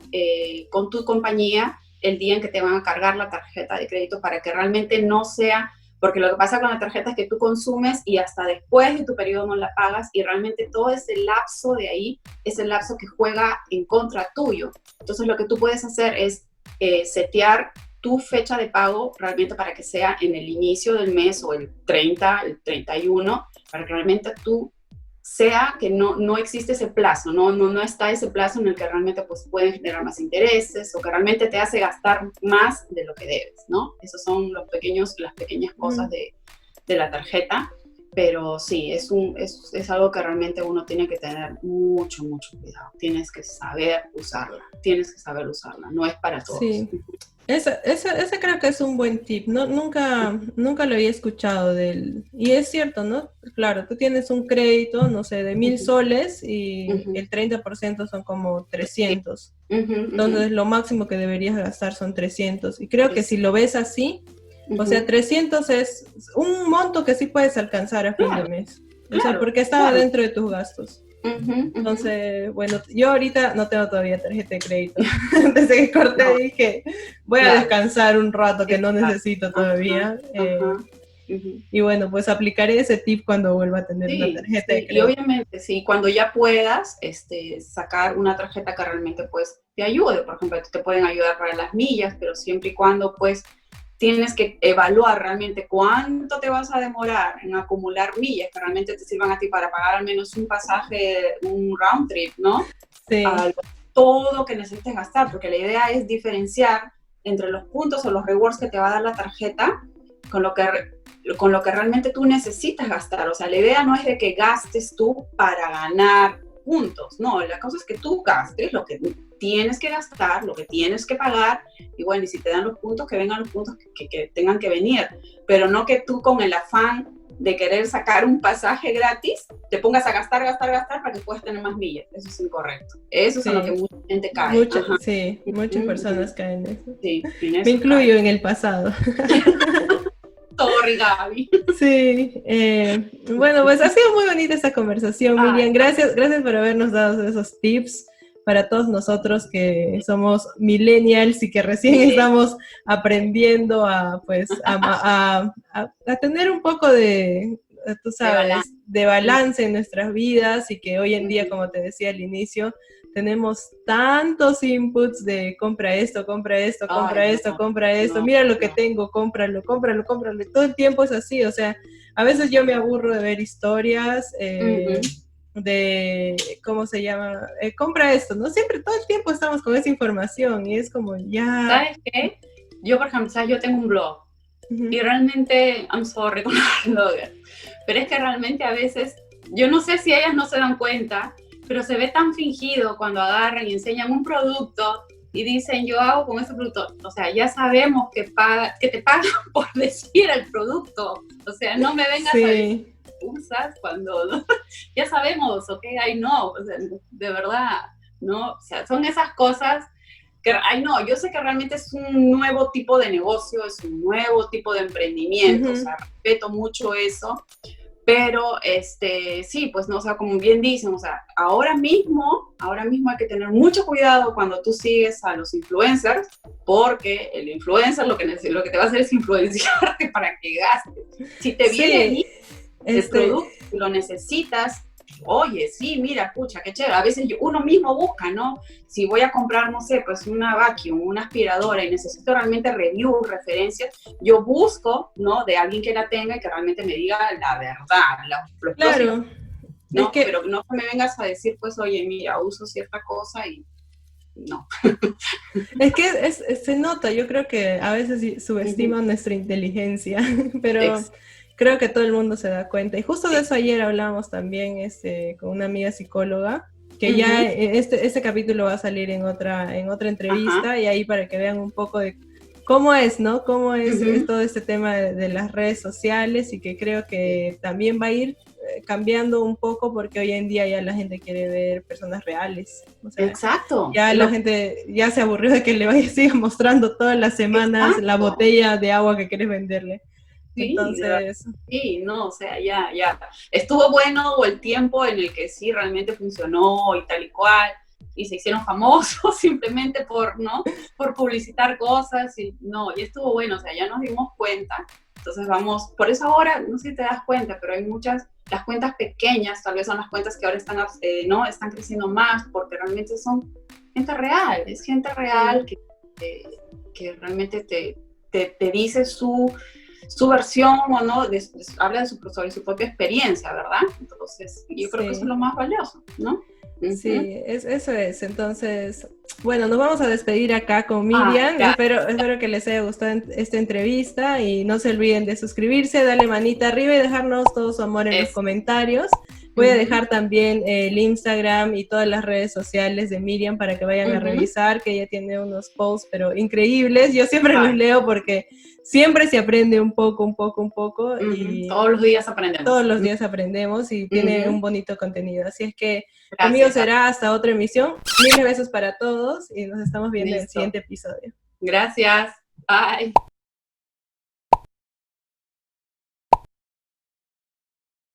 con tu compañía el día en que te van a cargar la tarjeta de crédito para que realmente no sea, porque lo que pasa con la tarjeta es que tú consumes y hasta después de tu periodo no la pagas y realmente todo ese lapso de ahí es el lapso que juega en contra tuyo. Entonces lo que tú puedes hacer es setear tu fecha de pago realmente para que sea en el inicio del mes o el 30, el 31, para que realmente tú sea que no existe ese plazo, no está ese plazo en el que realmente pues pueden generar más intereses o que realmente te hace gastar más de lo que debes, ¿no? Esos son las pequeñas cosas de la tarjeta. Pero sí, es algo que realmente uno tiene que tener mucho, mucho cuidado. Tienes que saber usarla, no es para todos. Sí, ese creo que es un buen tip, ¿no? Nunca lo había escuchado de él. Y es cierto, ¿no? Claro, tú tienes un crédito, no sé, de 1.000 soles y el 30% son como 300. Entonces, lo máximo que deberías gastar son 300. Y creo que si lo ves así, o sea, 300 es un monto que sí puedes alcanzar a fin de mes. O sea, porque estaba dentro de tus gastos. Entonces, bueno, yo ahorita no tengo todavía tarjeta de crédito. Desde que corté dije, voy a descansar un rato que no necesito todavía. Y bueno, pues aplicaré ese tip cuando vuelva a tener una tarjeta de crédito. Y obviamente, sí, cuando ya puedas sacar una tarjeta que realmente pues te ayude. Por ejemplo, te pueden ayudar para las millas, pero siempre y cuando pues tienes que evaluar realmente cuánto te vas a demorar en acumular millas que realmente te sirvan a ti para pagar al menos un pasaje, un round trip, ¿no? Sí. Todo lo que necesites gastar, porque la idea es diferenciar entre los puntos o los rewards que te va a dar la tarjeta con lo que realmente tú necesitas gastar. O sea, la idea no es de que gastes tú para ganar puntos, no, la cosa es que tú gastes lo que tienes que gastar, lo que tienes que pagar, y bueno, y si te dan los puntos, que vengan los puntos que tengan que venir, pero no que tú con el afán de querer sacar un pasaje gratis, te pongas a gastar para que puedas tener más millas. Eso es incorrecto. Eso es en lo que mucha gente cae. Muchas personas caen en eso. Sí, me incluyo en el pasado. Sorry, Gaby. Sí, bueno, pues ha sido muy bonita esta conversación, Miriam. Gracias por habernos dado esos tips para todos nosotros que somos millennials y que recién estamos aprendiendo a tener un poco de, tú sabes, de balance en nuestras vidas, y que hoy en día, como te decía al inicio, tenemos tantos inputs de compra esto, mira lo que tengo, cómpralo. Todo el tiempo es así, o sea, a veces yo me aburro de ver historias de, ¿cómo se llama? Compra esto, ¿no? Siempre, todo el tiempo estamos con esa información y es como ya... ¿Sabes qué? Yo, por ejemplo, ¿sabes? Yo tengo un blog y realmente, I'm sorry con los bloggers, pero es que realmente a veces, yo no sé si ellas no se dan cuenta, pero se ve tan fingido cuando agarran y enseñan un producto y dicen, yo hago con ese producto. O sea, ya sabemos que te pagan por decir el producto. O sea, no me vengas a decir, usas cuando... ya sabemos, ok, no, o sea, de verdad, ¿no? O sea, son esas cosas que, no, yo sé que realmente es un nuevo tipo de negocio, es un nuevo tipo de emprendimiento, o sea, respeto mucho eso. Pero, sí, pues, no, o sea, como bien dicen, o sea, ahora mismo hay que tener mucho cuidado cuando tú sigues a los influencers, porque el influencer lo que te va a hacer es influenciarte para que gastes. Si te viene el producto y lo necesitas, oye, sí, mira, escucha, qué chévere. A veces uno mismo busca, ¿no? Si voy a comprar, no sé, pues una vacuum, una aspiradora y necesito realmente reviews, referencias, yo busco, ¿no? De alguien que la tenga y que realmente me diga la verdad. Claro. ¿no? Pero no me vengas a decir, pues, oye, mira, uso cierta cosa y no. Es que se nota, yo creo que a veces subestiman nuestra inteligencia, pero... Creo que todo el mundo se da cuenta. Y justo de eso ayer hablábamos también con una amiga psicóloga, que ya este capítulo va a salir en otra entrevista, y ahí para que vean un poco de cómo es, ¿no? Cómo es todo este tema de las redes sociales, y que creo que también va a ir cambiando un poco, porque hoy en día ya la gente quiere ver personas reales. O sea, exacto. Ya la gente ya se aburrió de que le sigan mostrando todas las semanas la botella de agua que quieres venderle. Sí, entonces... Sí, no, o sea, ya. Estuvo bueno el tiempo en el que sí realmente funcionó y tal y cual, y se hicieron famosos simplemente por publicitar cosas, y estuvo bueno, o sea, ya nos dimos cuenta. Entonces por eso ahora, no sé si te das cuenta, pero hay las cuentas pequeñas, tal vez son las cuentas que ahora están creciendo más, porque realmente son gente real, es gente real que realmente te dice su versión, o no, habla sobre su propia experiencia, ¿verdad? Entonces, yo creo que eso es lo más valioso, ¿no? Sí, eso es. Entonces, bueno, nos vamos a despedir acá con Miriam. Espero que les haya gustado esta entrevista y no se olviden de suscribirse, darle manita arriba y dejarnos todo su amor en los comentarios. Voy a dejar también el Instagram y todas las redes sociales de Miriam para que vayan a revisar, que ella tiene unos posts pero increíbles. Yo siempre los leo porque siempre se aprende un poco. Y todos los días aprendemos. Todos los días aprendemos y tiene un bonito contenido. Así es que conmigo será hasta otra emisión. Mil besos para todos y nos estamos viendo en el siguiente episodio. Gracias. Bye.